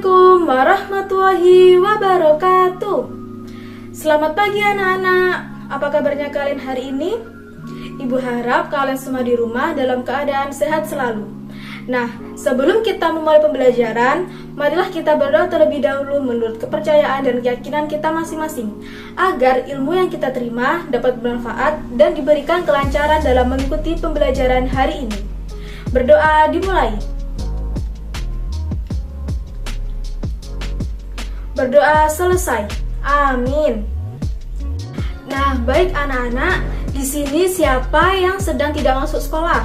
Assalamualaikum warahmatullahi wabarakatuh. Selamat pagi anak-anak. Apa kabarnya kalian hari ini? Ibu harap kalian semua di rumah dalam keadaan sehat selalu. Nah, sebelum kita memulai pembelajaran, marilah kita berdoa terlebih dahulu menurut kepercayaan dan keyakinan kita masing-masing, agar ilmu yang kita terima dapat bermanfaat dan diberikan kelancaran dalam mengikuti pembelajaran hari ini. Berdoa dimulai. Berdoa selesai. Amin. Nah, baik anak-anak, di sini siapa yang sedang tidak masuk sekolah?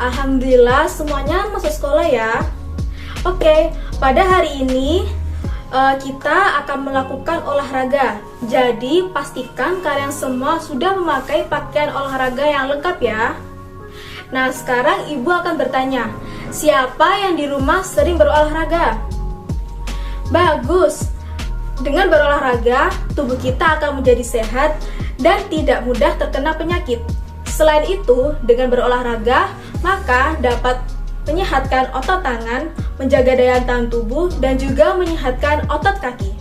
Alhamdulillah semuanya masuk sekolah ya. Oke, pada hari ini kita akan melakukan olahraga. Jadi pastikan kalian semua sudah memakai pakaian olahraga yang lengkap ya. Nah, sekarang ibu akan bertanya, siapa yang di rumah sering berolahraga? Bagus. Dengan berolahraga, tubuh kita akan menjadi sehat dan tidak mudah terkena penyakit. Selain itu, dengan berolahraga, maka dapat menyehatkan otot tangan, menjaga daya tahan tubuh, dan juga menyehatkan otot kaki.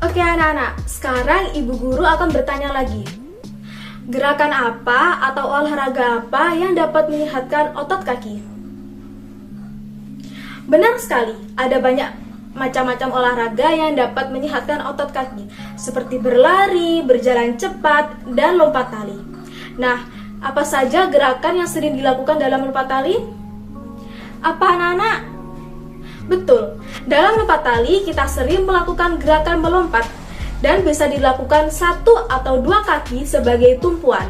Oke anak-anak, sekarang ibu guru akan bertanya lagi. Gerakan apa atau olahraga apa yang dapat menyehatkan otot kaki? Benar sekali, ada banyak macam-macam olahraga yang dapat menyehatkan otot kaki, seperti berlari, berjalan cepat, dan lompat tali. Nah, apa saja gerakan yang sering dilakukan dalam lompat tali? Apa anak-anak? Betul, dalam lompat tali kita sering melakukan gerakan melompat, dan bisa dilakukan satu atau dua kaki sebagai tumpuan.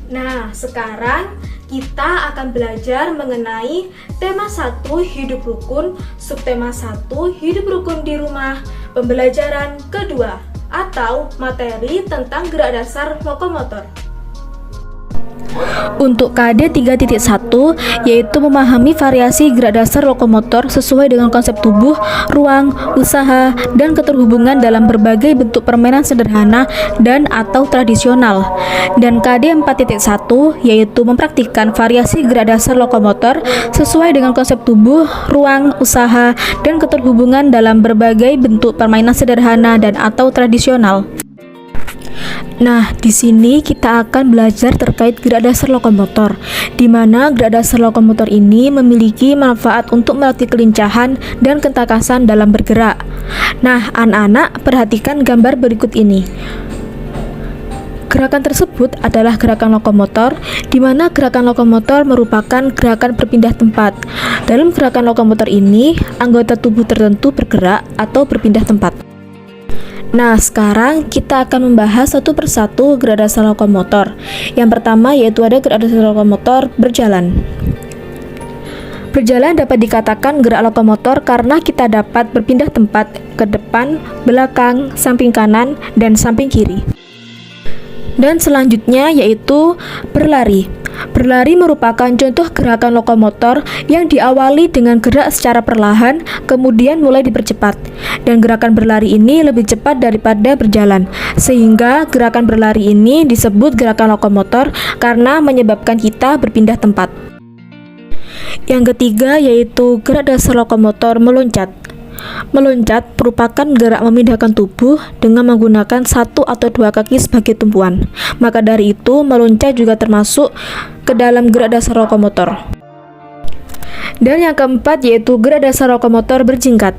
Nah, sekarang kita akan belajar mengenai tema 1 hidup rukun, subtema 1 hidup rukun di rumah, pembelajaran kedua atau materi tentang gerak dasar lokomotor. Untuk KD 3.1 yaitu memahami variasi gerak dasar lokomotor sesuai dengan konsep tubuh, ruang, usaha, dan keterhubungan dalam berbagai bentuk permainan sederhana dan atau tradisional. Dan KD 4.1 yaitu mempraktikkan variasi gerak dasar lokomotor sesuai dengan konsep tubuh, ruang, usaha, dan keterhubungan dalam berbagai bentuk permainan sederhana dan atau tradisional. Nah, di sini kita akan belajar terkait gerak dasar lokomotor, di mana gerak dasar lokomotor ini memiliki manfaat untuk melatih kelincahan dan ketakasan dalam bergerak. Nah, anak-anak perhatikan gambar berikut ini. Gerakan tersebut adalah gerakan lokomotor, di mana gerakan lokomotor merupakan gerakan berpindah tempat. Dalam gerakan lokomotor ini, anggota tubuh tertentu bergerak atau berpindah tempat. Nah, sekarang kita akan membahas satu persatu gerak dasar lokomotor. Yang pertama yaitu ada gerak dasar lokomotor berjalan. Berjalan dapat dikatakan gerak lokomotor karena kita dapat berpindah tempat ke depan, belakang, samping kanan, dan samping kiri. Dan selanjutnya yaitu berlari. Berlari merupakan contoh gerakan lokomotor yang diawali dengan gerak secara perlahan, kemudian mulai dipercepat. Dan gerakan berlari ini lebih cepat daripada berjalan, sehingga gerakan berlari ini disebut gerakan lokomotor karena menyebabkan kita berpindah tempat. Yang ketiga yaitu gerak dasar lokomotor meloncat. Meloncat merupakan gerak memindahkan tubuh dengan menggunakan satu atau dua kaki sebagai tumpuan. Maka dari itu, meloncat juga termasuk ke dalam gerak dasar lokomotor. Dan yang keempat yaitu gerak dasar lokomotor berjingkat.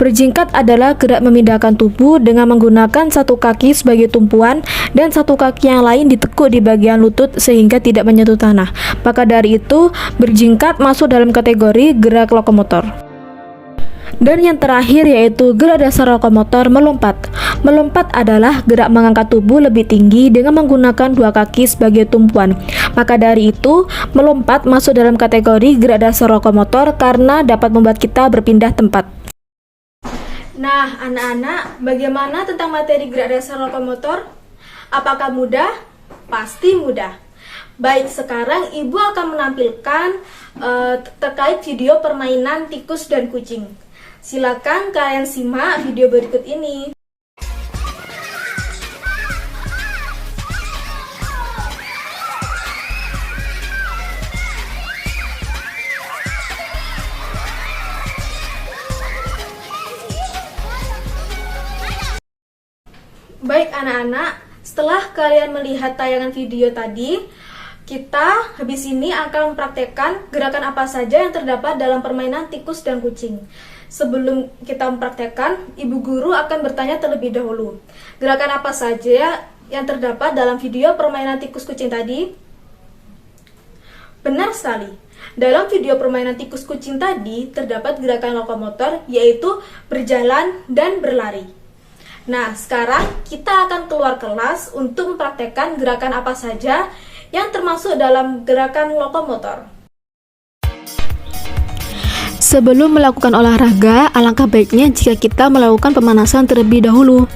Berjingkat adalah gerak memindahkan tubuh dengan menggunakan satu kaki sebagai tumpuan dan satu kaki yang lain ditekuk di bagian lutut sehingga tidak menyentuh tanah. Maka dari itu, berjingkat masuk dalam kategori gerak lokomotor. Dan yang terakhir yaitu gerak dasar lokomotor melompat. Melompat adalah gerak mengangkat tubuh lebih tinggi dengan menggunakan dua kaki sebagai tumpuan. Maka dari itu, melompat masuk dalam kategori gerak dasar lokomotor karena dapat membuat kita berpindah tempat. Nah, anak-anak, bagaimana tentang materi gerak dasar lokomotor? Apakah mudah? Pasti mudah. Baik, sekarang ibu akan menampilkan terkait video permainan tikus dan kucing. Silakan kalian simak video berikut ini. Baik anak-anak, setelah kalian melihat tayangan video tadi, kita habis ini akan mempraktekkan gerakan apa saja yang terdapat dalam permainan tikus dan kucing. Sebelum kita mempraktekkan, ibu guru akan bertanya terlebih dahulu. Gerakan apa saja yang terdapat dalam video permainan tikus kucing tadi? Benar sekali. Dalam video permainan tikus kucing tadi terdapat gerakan lokomotor, yaitu berjalan dan berlari. Nah, sekarang kita akan keluar kelas untuk mempraktekkan gerakan apa saja yang termasuk dalam gerakan lokomotor. Sebelum melakukan olahraga, alangkah baiknya jika kita melakukan pemanasan terlebih dahulu.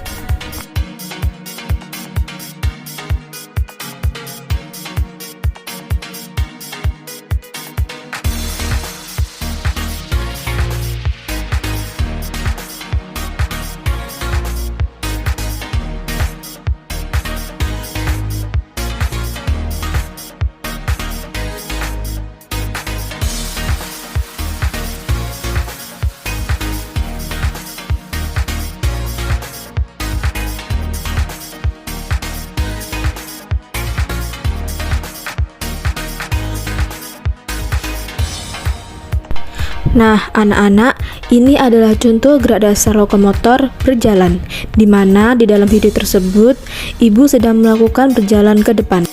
Nah, anak-anak, ini adalah contoh gerak dasar lokomotor berjalan, di mana di dalam video tersebut, ibu sedang melakukan berjalan ke depan.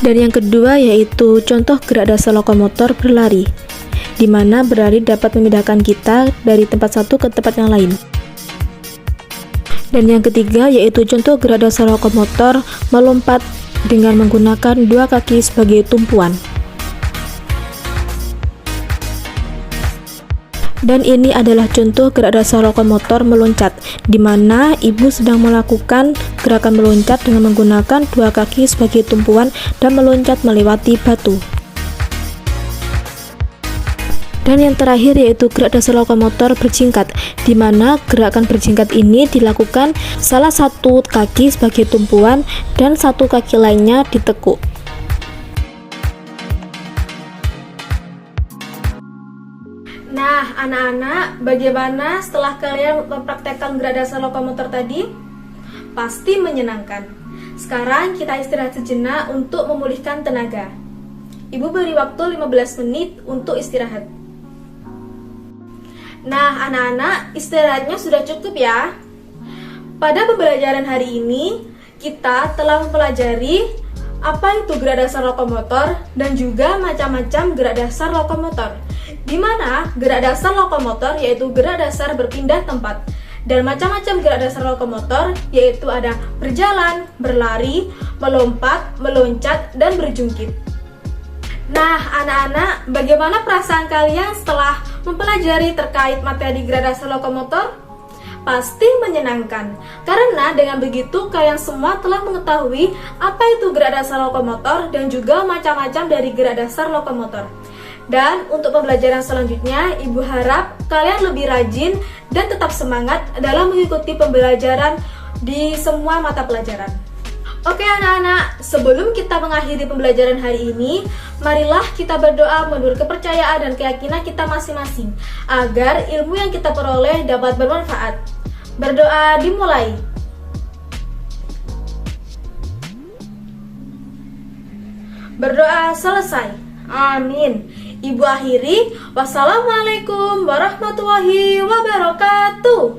Dan yang kedua yaitu contoh gerak dasar lokomotor berlari, di mana berlari dapat memindahkan kita dari tempat satu ke tempat yang lain. Dan yang ketiga yaitu contoh gerak dasar lokomotor melompat dengan menggunakan dua kaki sebagai tumpuan. Dan ini adalah contoh gerak dasar lokomotor meloncat, di mana ibu sedang melakukan gerakan meloncat dengan menggunakan dua kaki sebagai tumpuan dan meloncat melewati batu. Dan yang terakhir yaitu gerak dasar lokomotor berjingkat, di mana gerakan berjingkat ini dilakukan salah satu kaki sebagai tumpuan dan satu kaki lainnya ditekuk. Nah, anak-anak, bagaimana setelah kalian mempraktekkan gerak dasar lokomotor tadi? Pasti menyenangkan. Sekarang kita istirahat sejenak untuk memulihkan tenaga. Ibu beri waktu 15 menit untuk istirahat. Nah, anak-anak, istirahatnya sudah cukup ya. Pada pembelajaran hari ini, kita telah mempelajari apa itu gerak dasar lokomotor dan juga macam-macam gerak dasar lokomotor. Di mana gerak dasar lokomotor yaitu gerak dasar berpindah tempat, dan macam-macam gerak dasar lokomotor yaitu ada berjalan, berlari, melompat, meloncat, dan berjungkit. Nah, anak-anak, bagaimana perasaan kalian setelah mempelajari terkait materi gerak dasar lokomotor? Pasti menyenangkan, karena dengan begitu kalian semua telah mengetahui apa itu gerak dasar lokomotor dan juga macam-macam dari gerak dasar lokomotor. Dan untuk pembelajaran selanjutnya, Ibu harap kalian lebih rajin dan tetap semangat dalam mengikuti pembelajaran di semua mata pelajaran. Oke anak-anak, sebelum kita mengakhiri pembelajaran hari ini, marilah kita berdoa menurut kepercayaan dan keyakinan kita masing-masing, agar ilmu yang kita peroleh dapat bermanfaat. Berdoa dimulai. Berdoa selesai. Amin. Ibu akhiri, wassalamualaikum warahmatullahi wabarakatuh.